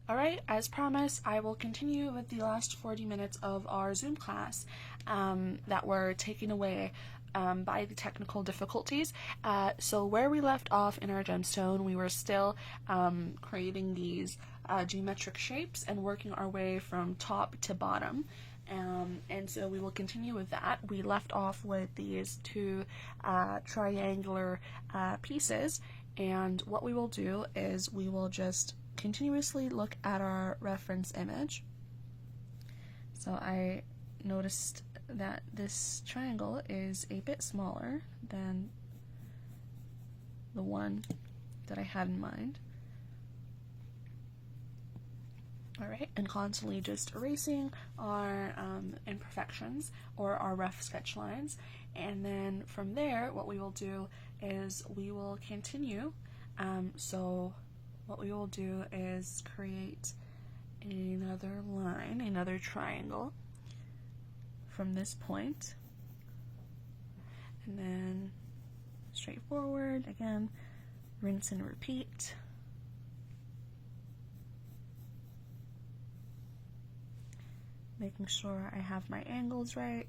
Alright, as promised, I will continue with the last 40 minutes of our Zoom class that were taken away by the technical difficulties. So where we left off in our gemstone, we were still creating these geometric shapes and working our way from top to bottom. And so we will continue with that. We left off with these two triangular pieces, and what we will do is we will just continuously look at our reference image. So I noticed that this triangle is a bit smaller than the one that I had in mind. Alright, and constantly just erasing our imperfections or our rough sketch lines. And then from there, what we will do is we will continue. So what we will do is create another line, another triangle from this point. And then straightforward, again, rinse and repeat. Making sure I have my angles right.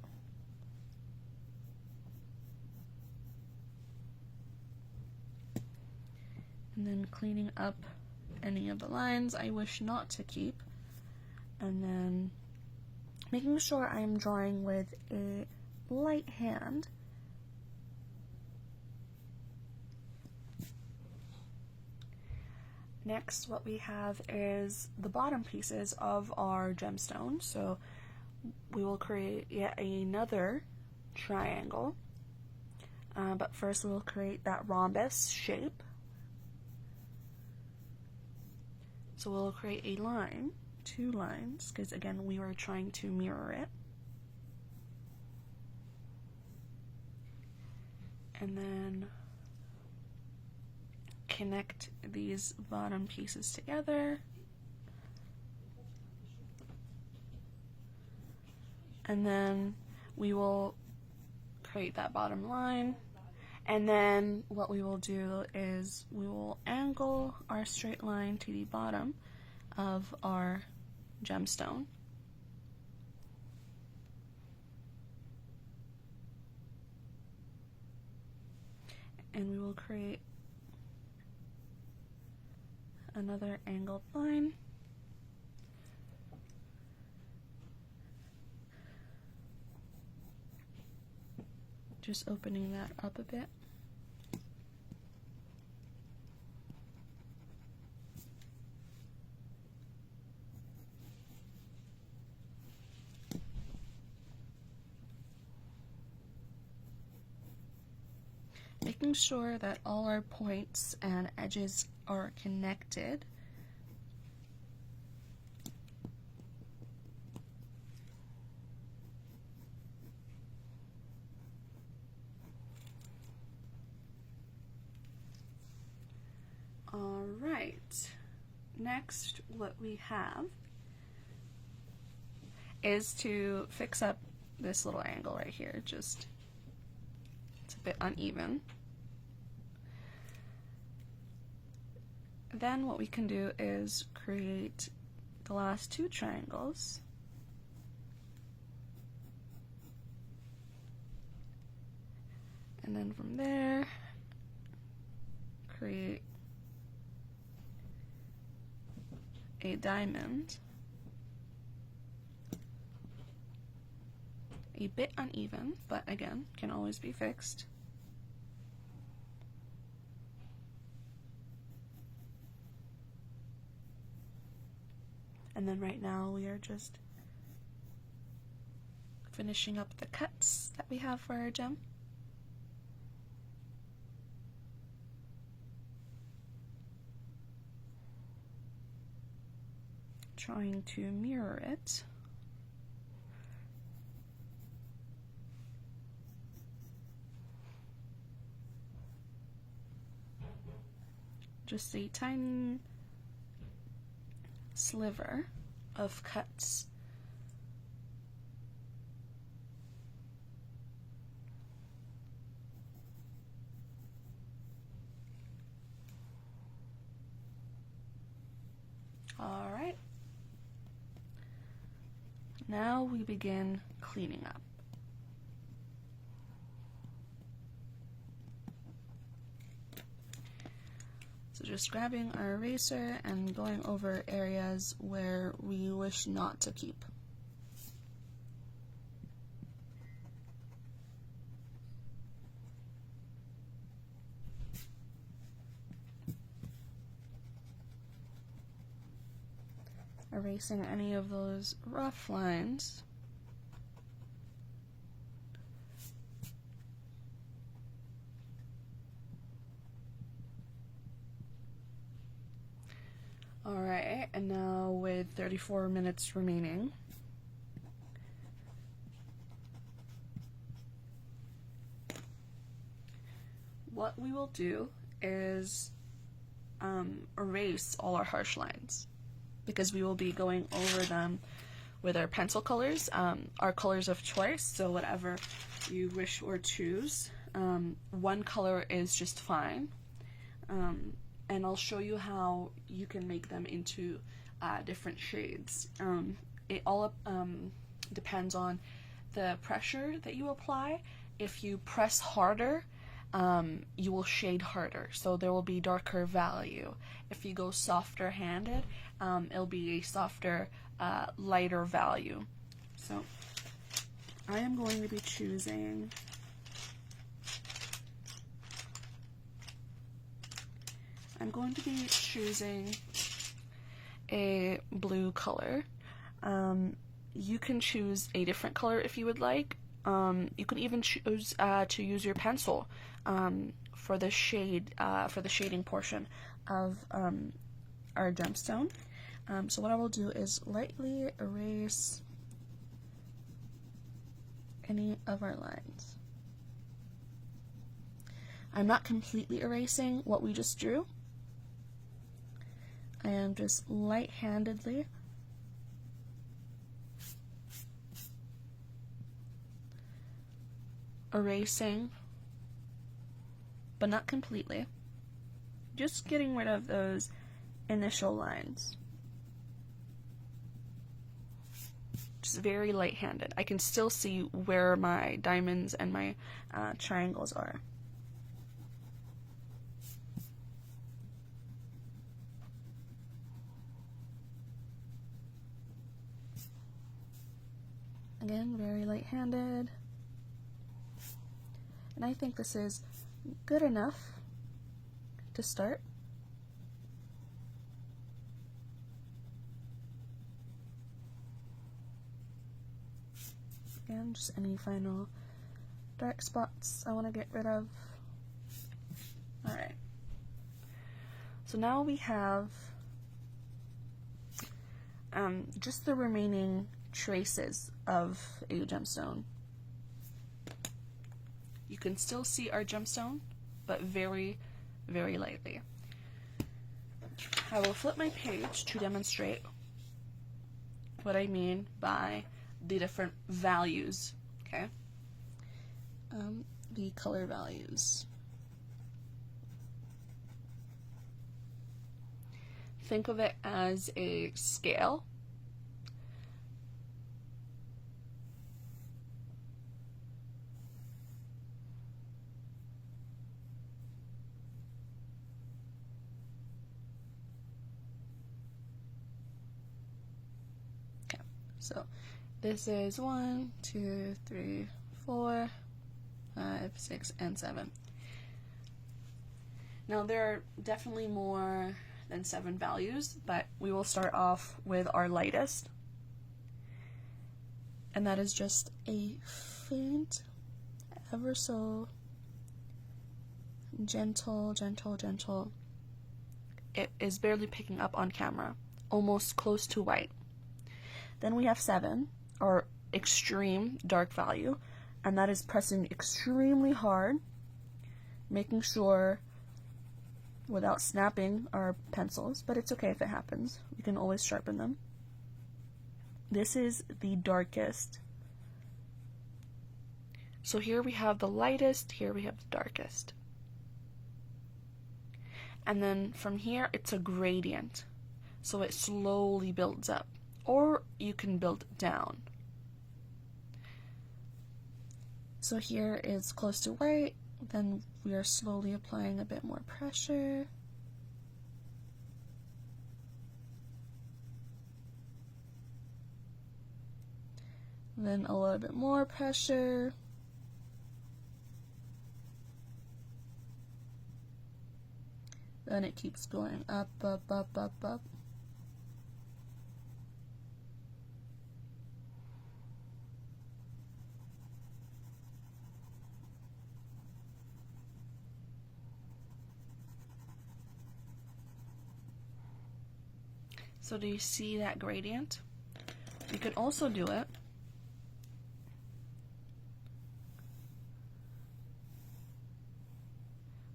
And then cleaning up any of the lines I wish not to keep. And then making sure I'm drawing with a light hand. Next, what we have is the bottom pieces of our gemstone. So we will create yet another triangle, but first we'll create that rhombus shape. So we'll create a line, two lines, because again we were trying to mirror it. And then connect these bottom pieces together. And then we will create that bottom line. And then what we will do is we will angle our straight line to the bottom of our gemstone. And we will create another angled line. Just opening that up a bit. Making sure that all our points and edges are connected. Alright, next what we have is to fix up this little angle right here. Just, it's a bit uneven. Then what we can do is create the last two triangles. And then from there, create a diamond. A bit uneven, but again, can always be fixed. And then right now we are just finishing up the cuts that we have for our gem. Trying to mirror it. Just a tiny sliver of cuts. All right. Now we begin cleaning up. So just grabbing our eraser and going over areas where we wish not to keep. Erasing any of those rough lines. Alright, and now with 34 minutes remaining, what we will do is erase all our harsh lines, because we will be going over them with our pencil colors, our colors of choice, so whatever you wish or choose. One color is just fine. And I'll show you how you can make them into different shades. It all depends on the pressure that you apply. If you press harder, you will shade harder, so there will be darker value. If you go softer handed, it'll be a softer, lighter value. So I am going to be choosing a blue color. You can choose a different color if you would like. You can even choose to use your pencil for the shading portion of our gemstone. So what I will do is lightly erase any of our lines. I'm not completely erasing what we just drew. I am just light-handedly erasing, but not completely. Just getting rid of those initial lines. Just very light-handed. I can still see where my diamonds and my triangles are. Again, very light-handed. And I think this is good enough to start. Again, just any final dark spots I want to get rid of. Alright. So now we have just the remaining traces of a gemstone. You can still see our gemstone, but very, very lightly. I will flip my page to demonstrate what I mean by the different values, okay? The color values. Think of it as a scale. So this is 1, 2, 3, 4, 5, 6, and 7. Now there are definitely more than 7 values, but we will start off with our lightest. And that is just a faint, ever so gentle. It is barely picking up on camera, almost close to white. Then we have 7, or extreme dark value, and that is pressing extremely hard, making sure without snapping our pencils, but it's okay if it happens. We can always sharpen them. This is the darkest. So here we have the lightest, here we have the darkest. And then from here, it's a gradient. so it slowly builds up. Or you can build down. So here is close to white, then we are slowly applying a bit more pressure. Then a little bit more pressure. Then it keeps going up, up, up, up, up. So do you see that gradient? You could also do it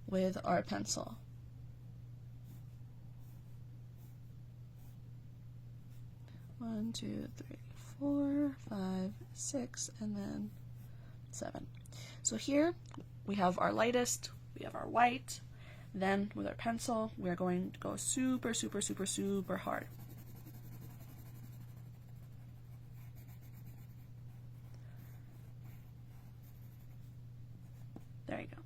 with our pencil. One, two, three, 4, 5, 6, and then 7. So here we have our lightest, we have our white, then with our pencil we're going to go super, super, super, super hard. There you go.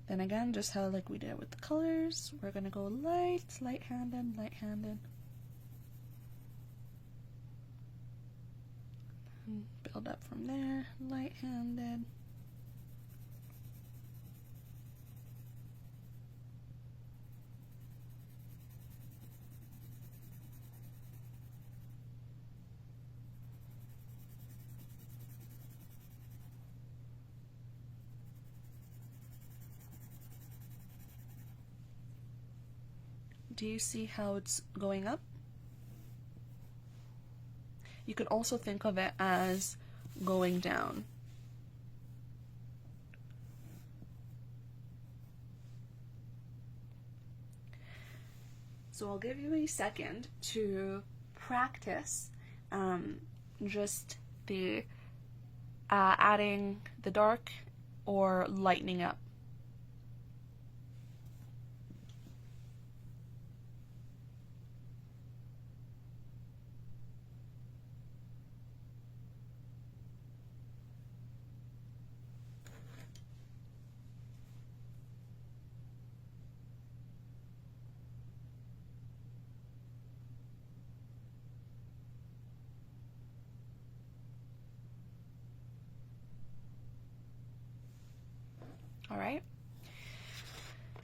Then again, just how like we did with the colors, we're gonna go light-handed, light-handed. And build up from there, light-handed. Do you see how it's going up? You could also think of it as going down. So I'll give you a second to practice just the adding the dark or lightening up. All right.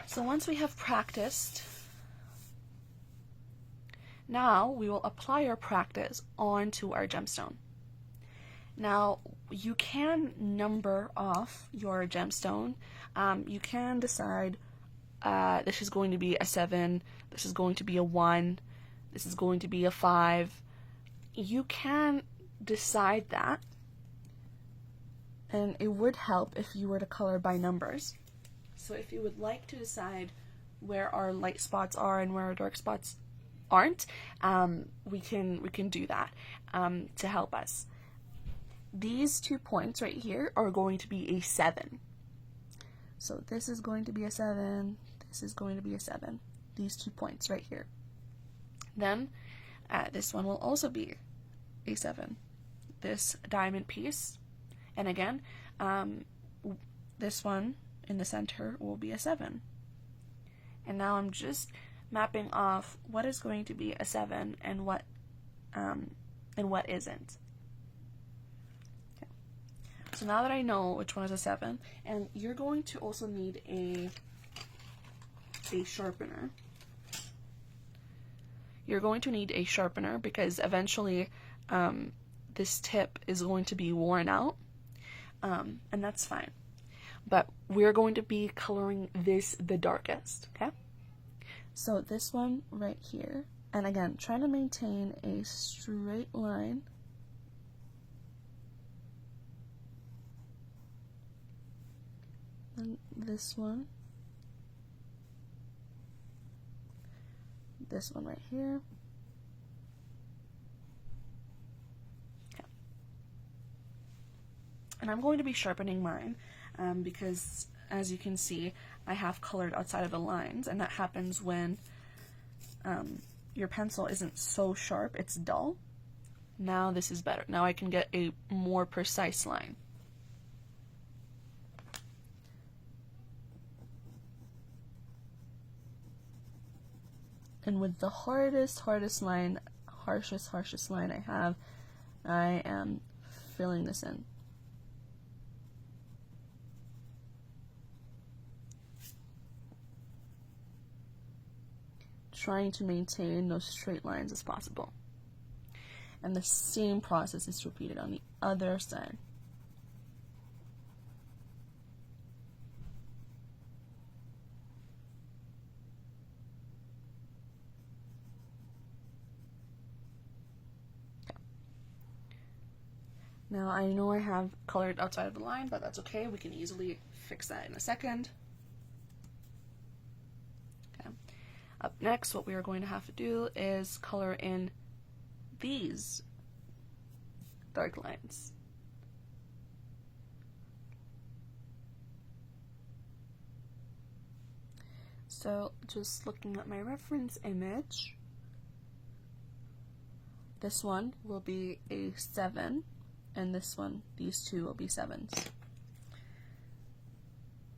So once we have practiced, now we will apply our practice onto our gemstone. Now you can number off your gemstone. You can decide this is going to be a 7, this is going to be a 1, this is going to be a 5. You can decide that. And it would help if you were to color by numbers. So if you would like to decide where our light spots are and where our dark spots aren't, we can do that to help us. These 2 points right here are going to be a 7. So this is going to be a 7, this is going to be a 7. These 2 points right here. Then this one will also be a 7. This diamond piece. And again, this one in the center will be a 7. And now I'm just mapping off what is going to be a 7 and what isn't. Okay. So now that I know which one is a 7, and you're going to also need a sharpener. You're going to need a sharpener because eventually this tip is going to be worn out. And that's fine. But we're going to be coloring this the darkest, okay? So this one right here, and again, trying to maintain a straight line. And this one right here. And I'm going to be sharpening mine because, as you can see, I have colored outside of the lines, and that happens when your pencil isn't so sharp, it's dull. Now this is better. Now I can get a more precise line. And with the harshest line I have, I am filling this in. Trying to maintain those straight lines as possible. And the same process is repeated on the other side. Now I know I have colored outside of the line, but that's okay. We can easily fix that in a second. Okay. Up next, what we are going to have to do is color in these dark lines. So just looking at my reference image, this one will be a 7, and this one, these two will be 7s.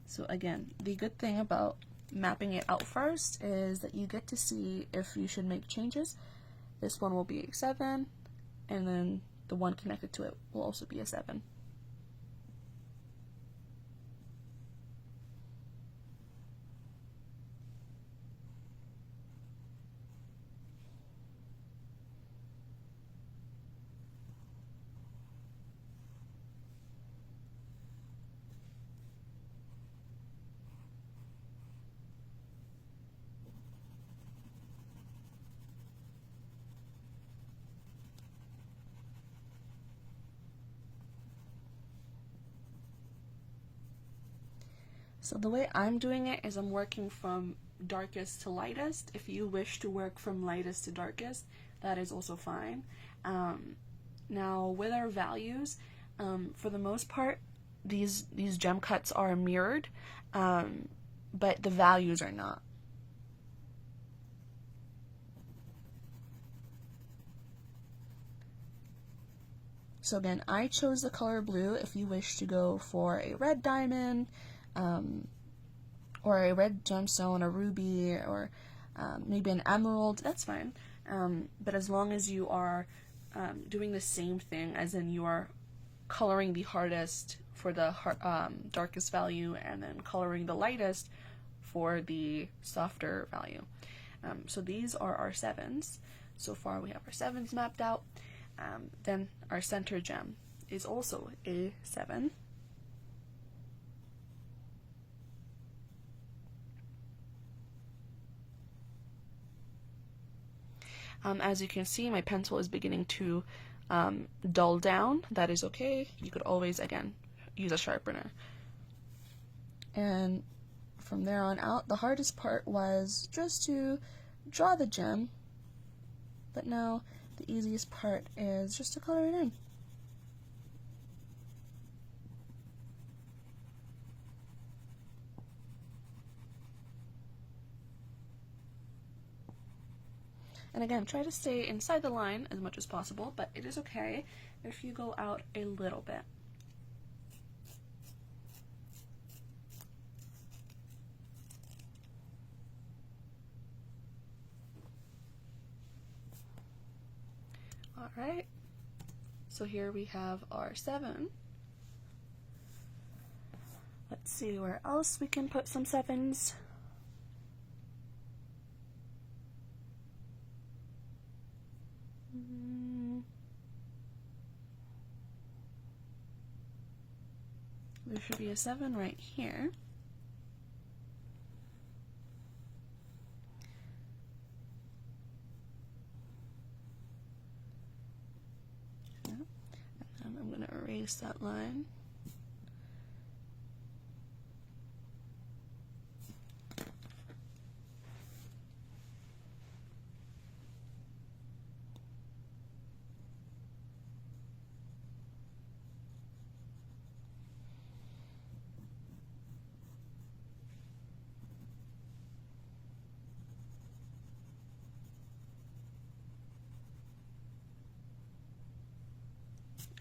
So again, the good thing about mapping it out first is that you get to see if you should make changes. This one will be a 7, and then the one connected to it will also be a 7. So the way I'm doing it is I'm working from darkest to lightest. If you wish to work from lightest to darkest, that is also fine. Now with our values, for the most part, these gem cuts are mirrored, but the values are not. So again, I chose the color blue. If you wish to go for a red diamond, or a red gemstone, a ruby, or maybe an emerald, that's fine. But as long as you are doing the same thing, as in you are coloring the hardest for the darkest value, and then coloring the lightest for the softer value. So these are our 7s. So far we have our 7s mapped out. Then our center gem is also a 7. As you can see, my pencil is beginning to dull down. That is okay. You could always, again, use a sharpener. And from there on out, the hardest part was just to draw the gem, but now the easiest part is just to color it in. And again, try to stay inside the line as much as possible, but it is okay if you go out a little bit. Alright, so here we have our 7. Let's see where else we can put some 7s. There should be a 7 right here. Yeah. And then I'm going to erase that line.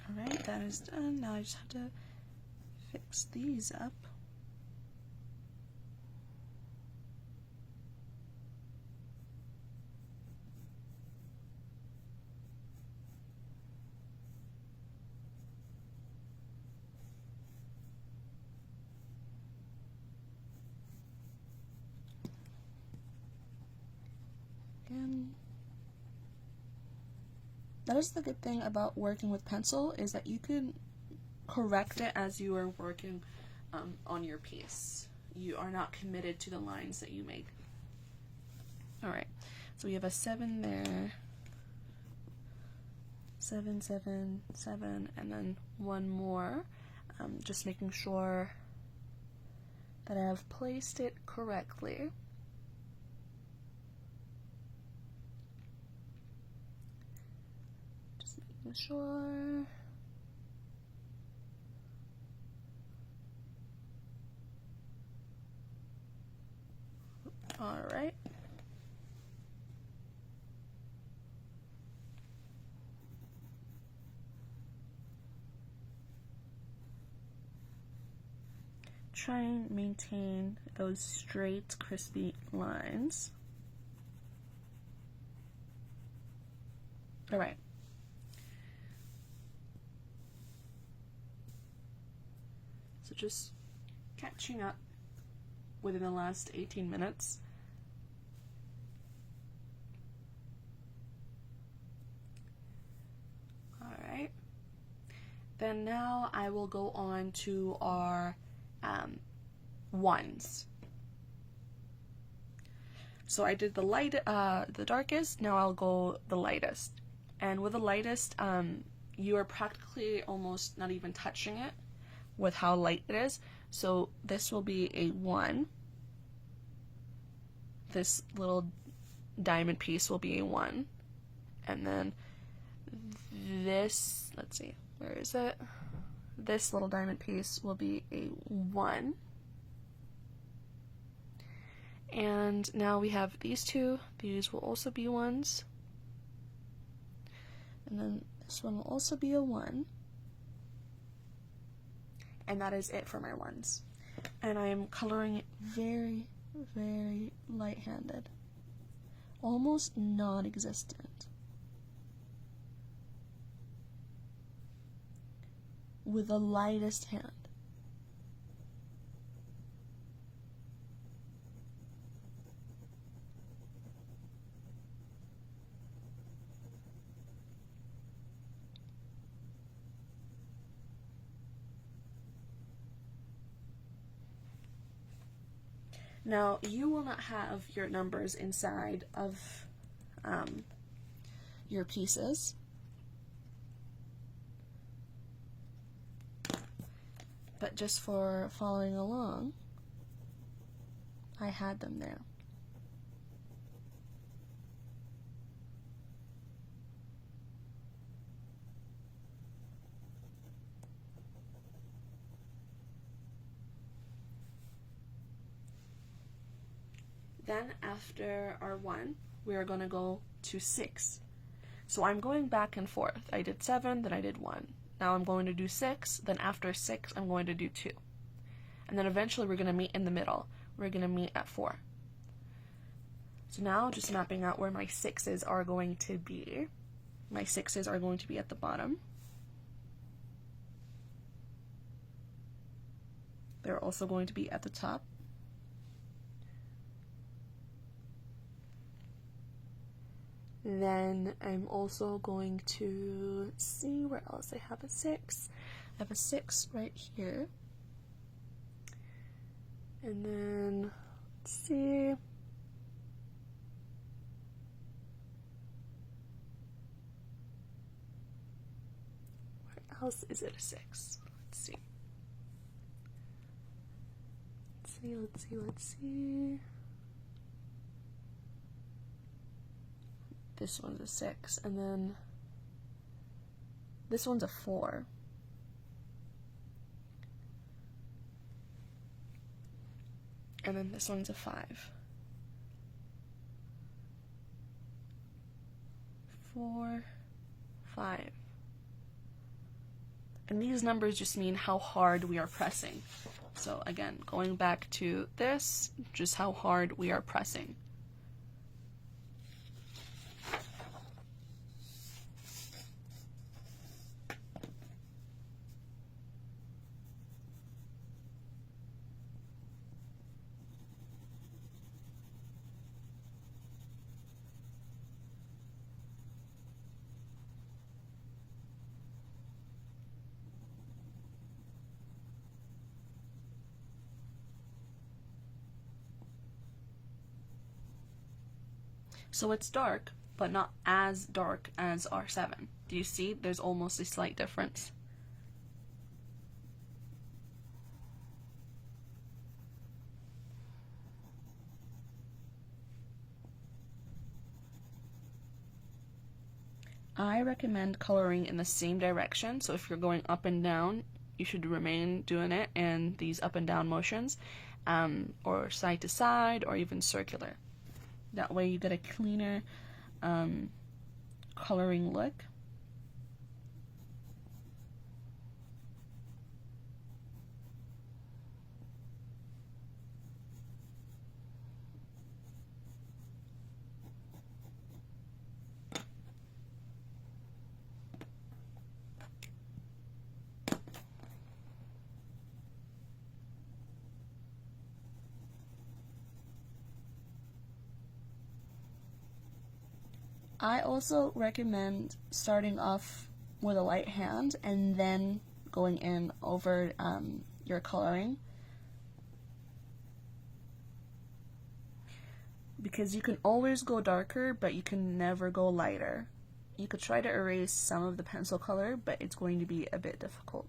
Alright, that is done. Now I just have to fix these up. Again. That is the good thing about working with pencil, is that you can correct it as you are working on your piece. You are not committed to the lines that you make. Alright, so we have a 7 there. 7, 7, 7, and then one more. Just making sure that I have placed it correctly. Just making sure. Alright. Try and maintain those straight, crispy lines. Alright. So just catching up within the last 18 minutes. Alright. Then now I will go on to our ones. So I did the darkest, now I'll go the lightest. And with the lightest, you are practically almost not even touching it with how light it is. So this will be a 1. This little diamond piece will be a 1. And then this, let's see, where is it? This little diamond piece will be a 1. And now we have these two. These will also be 1s. And then this one will also be a 1. And that is it for my 1s. And I am coloring it very, very light-handed. Almost non-existent. With the lightest hand. Now, you will not have your numbers inside of your pieces. But just for following along, I had them there. Then after our 1, we are going to go to 6. So I'm going back and forth. I did 7, then I did 1. Now I'm going to do 6, then after 6 I'm going to do 2. And then eventually we're going to meet in the middle. We're going to meet at 4. So now just mapping out where my 6s are going to be. My 6s are going to be at the bottom. They're also going to be at the top. Then I'm also going to see where else I have a 6. I have a 6 right here. And then, let's see. Where else is it a 6? Let's see. Let's see. This one's a 6, and then this one's a 4. And then this one's a 5. 4, 5. And these numbers just mean how hard we are pressing. So again, going back to this, just how hard we are pressing. So it's dark, but not as dark as R7. Do you see? There's almost a slight difference. I recommend coloring in the same direction, so if you're going up and down, you should remain doing it in these up and down motions, or side to side, or even circular. That way you get a cleaner coloring look. I also recommend starting off with a light hand and then going in over your coloring, because you can always go darker, but you can never go lighter. You could try to erase some of the pencil color, but it's going to be a bit difficult.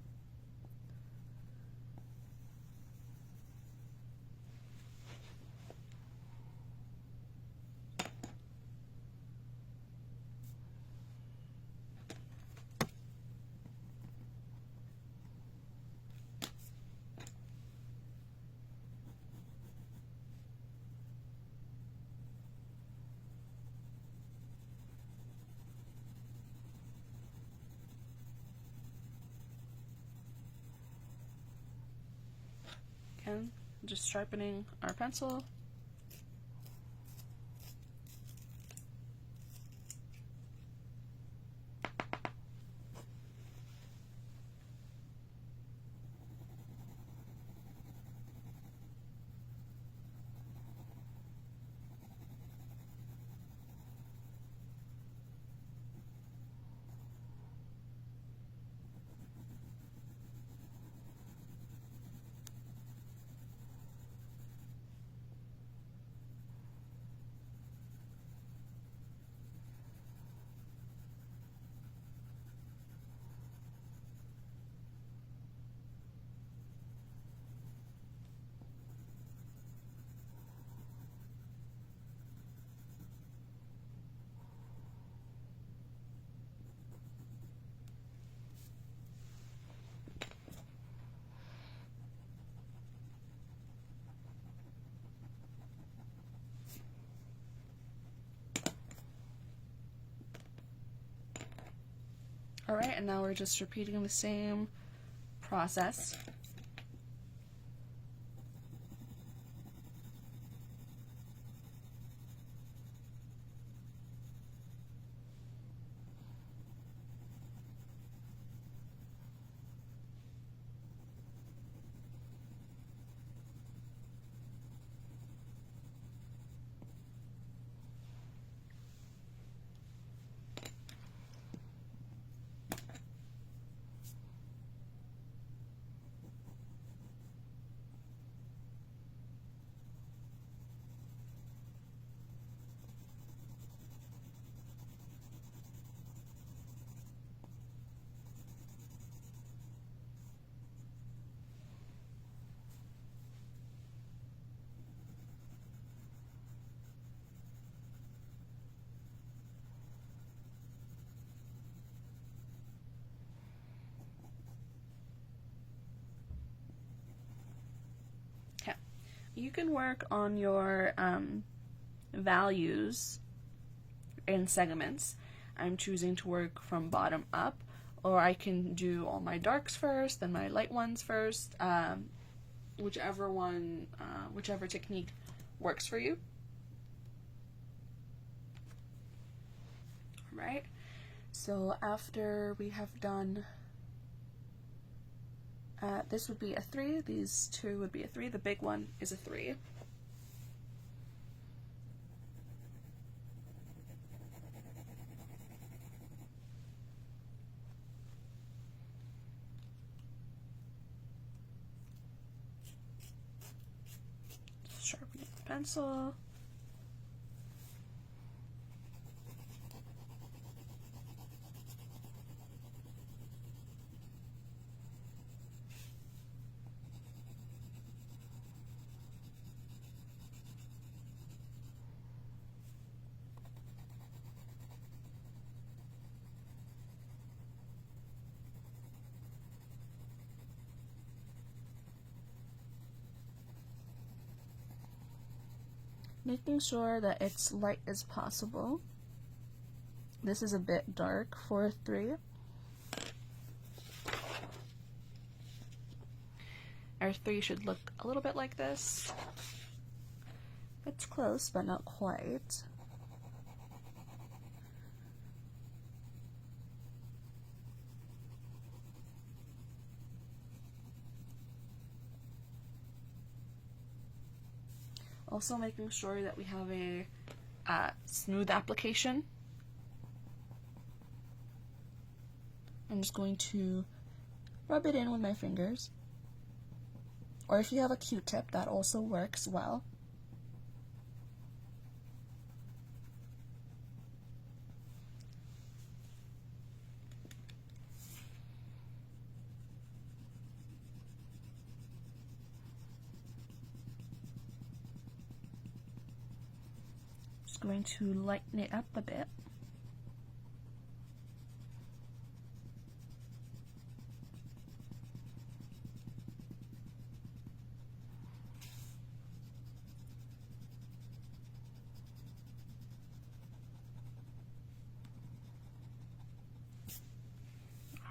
Again, just sharpening our pencil. Alright, and now we're just repeating the same process. You can work on your values in segments. I'm choosing to work from bottom up, or I can do all my darks first, then my light ones first, whichever technique works for you. Right? So after we have done, this would be a 3, these two would be a 3, the big one is a 3. Sharpening the pencil. Making sure that it's light as possible. This is a bit dark for a 3. Our 3 should look a little bit like this. It's close, but not quite. Also making sure that we have a smooth application. I'm just going to rub it in with my fingers. Or if you have a Q-tip, that also works well. Just going to lighten it up a bit.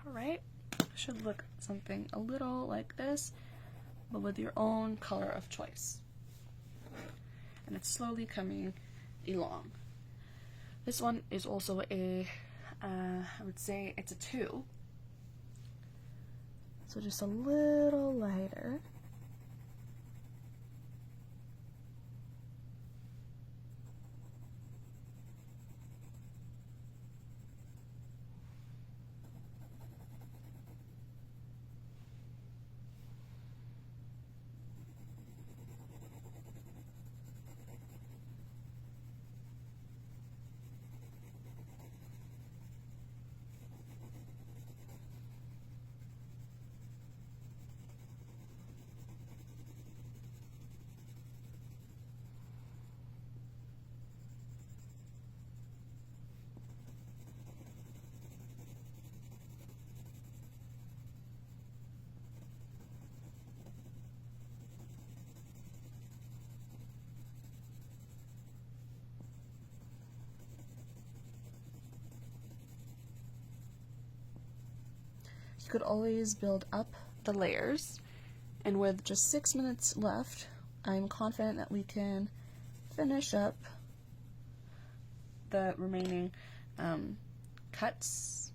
Alright, should look something a little like this, but with your own color of choice. And it's slowly coming along. This one is also a, I would say it's a 2. So just a little lighter. You could always build up the layers, and with just 6 minutes left, I'm confident that we can finish up the remaining cuts.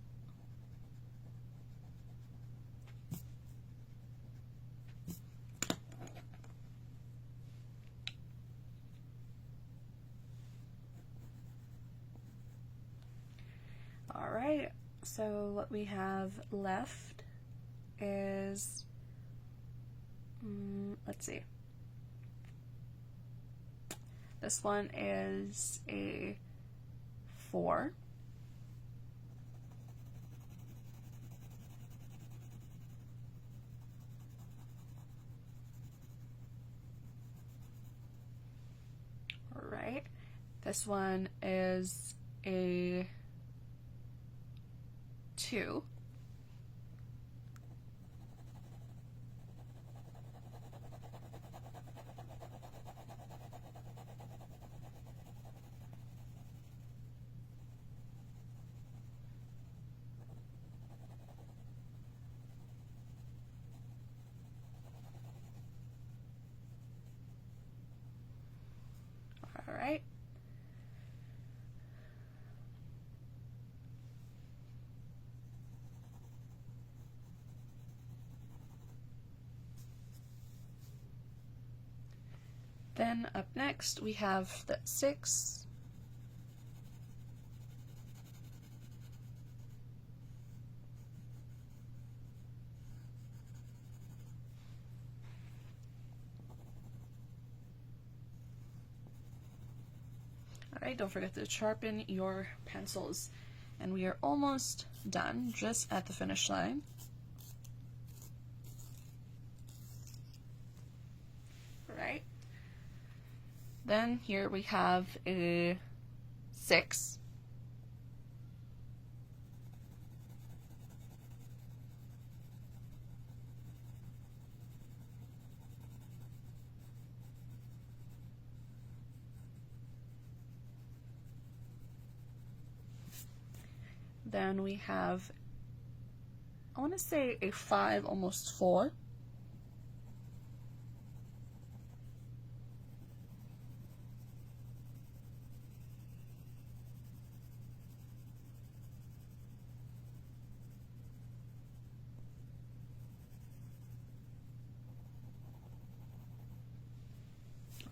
Alright, so what we have left is, let's see, this one is a 4. Alright, this one is a 2. Then up next we have the 6, Alright, don't forget to sharpen your pencils. And we are almost done, just at the finish line. Alright. Then here we have a 6. Then we have, I want to say a 5, almost 4.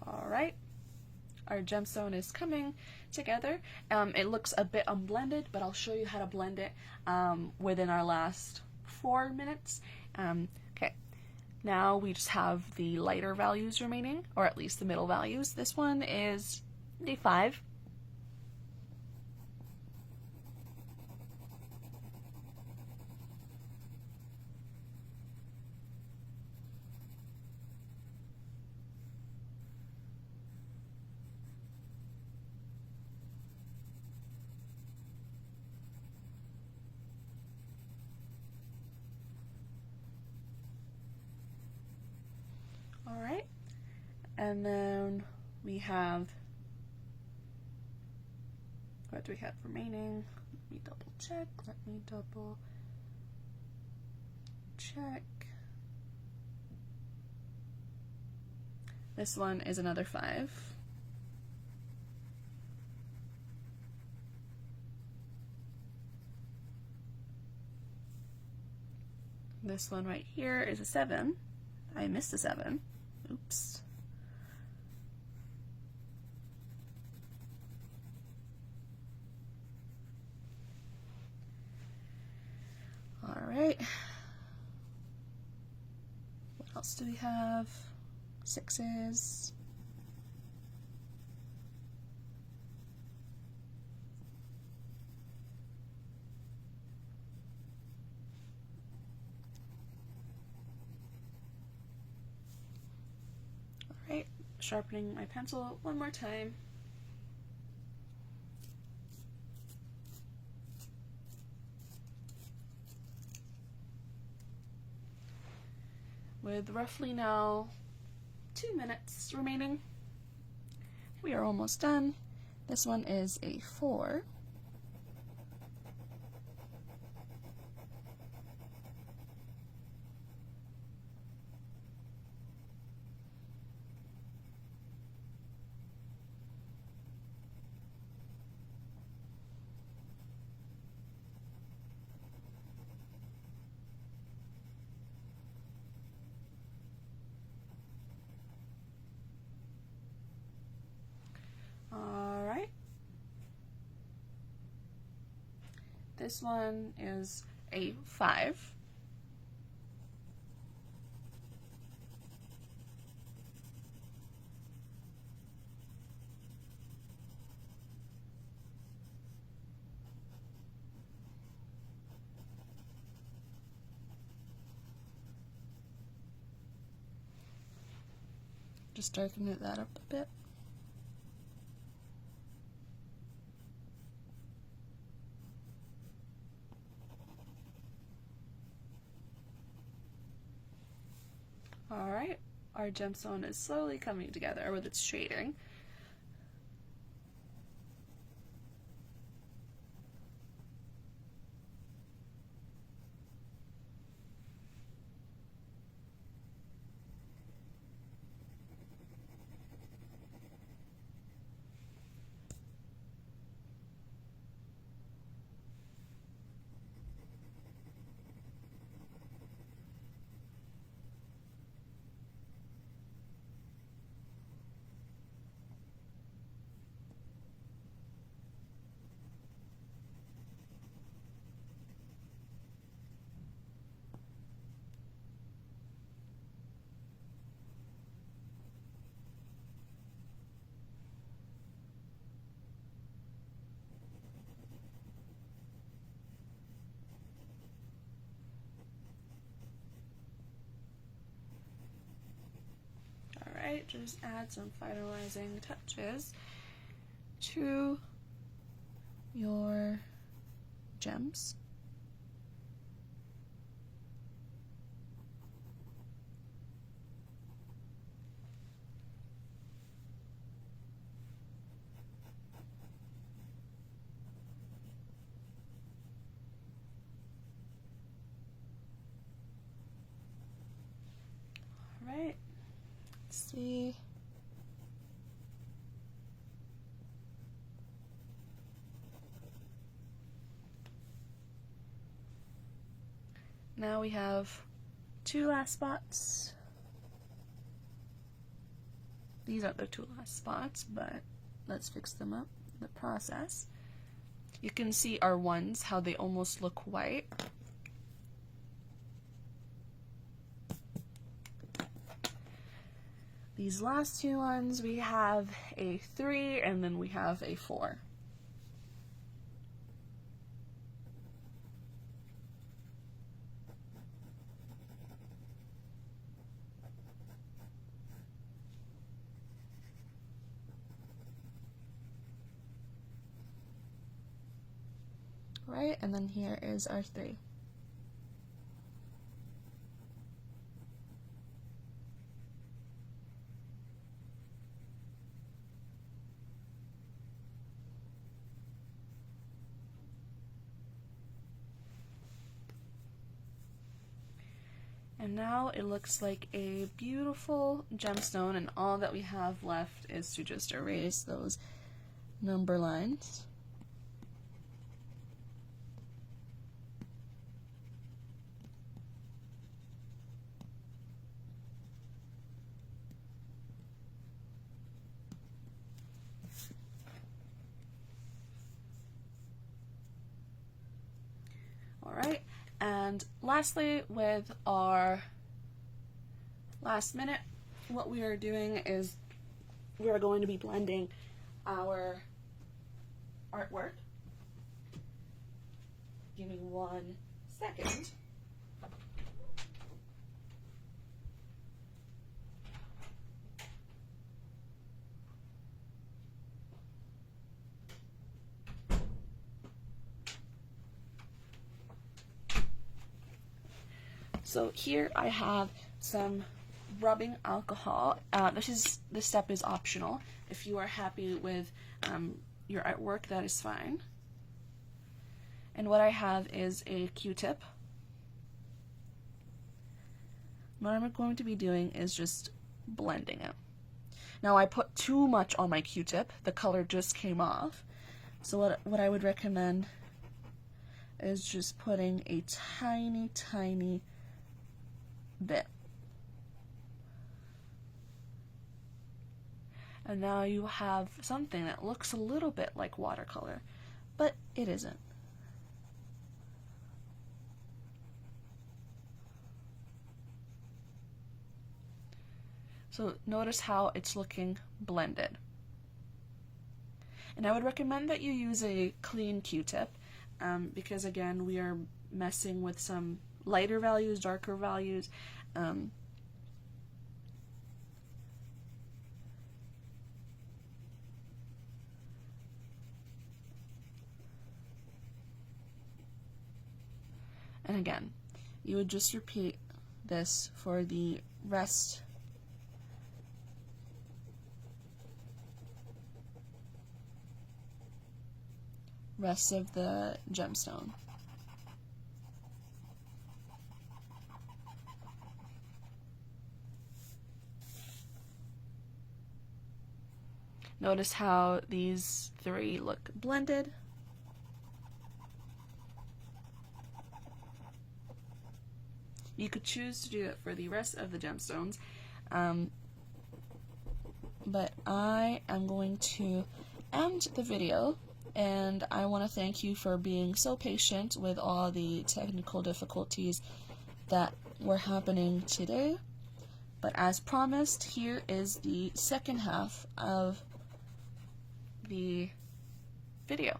All right. Our gemstone is coming together. It looks a bit unblended, but I'll show you how to blend it within our last 4 minutes. Okay, now we just have the lighter values remaining, or at least the middle values. This one is a 5. All right, and then we have, what do we have remaining? Let me double check. This one is another 5. This one right here is a 7. I missed a 7. Oops. All right. What else do we have? 6s. Alright, sharpening my pencil one more time. With roughly now 2 minutes remaining, we are almost done. This one is a 4. Alright. This one is a 5. Just darken that up a bit. Alright, our gemstone is slowly coming together with its shading. just add some finalizing touches to your gems. All right, let's see. Now we have 2 last spots. These aren't the 2 last spots, but let's fix them up in the process. You can see our ones, how they almost look white. These last 2 ones, we have a 3 and then we have a 4. Right, and then here is our 3. And now it looks like a beautiful gemstone, and all that we have left is to just erase those number lines. Alright, and lastly, with our last minute, what we are doing is we are going to be blending our artwork. Give me 1 second. So here I have some rubbing alcohol. This step is optional. If you are happy with your artwork, that is fine. And what I have is a Q-tip. What I'm going to be doing is just blending it. Now I put too much on my Q-tip. The color just came off. So what I would recommend is just putting a tiny, tiny bit. And now you have something that looks a little bit like watercolor, but it isn't. So notice how it's looking blended. And I would recommend that you use a clean Q-tip because again, we are messing with some lighter values, darker values. And again, you would just repeat this for the rest of the gemstone. Notice how these 3 look blended. You could choose to do it for the rest of the gemstones, but I am going to end the video, and I want to thank you for being so patient with all the technical difficulties that were happening today. But as promised, here is the second half of the video.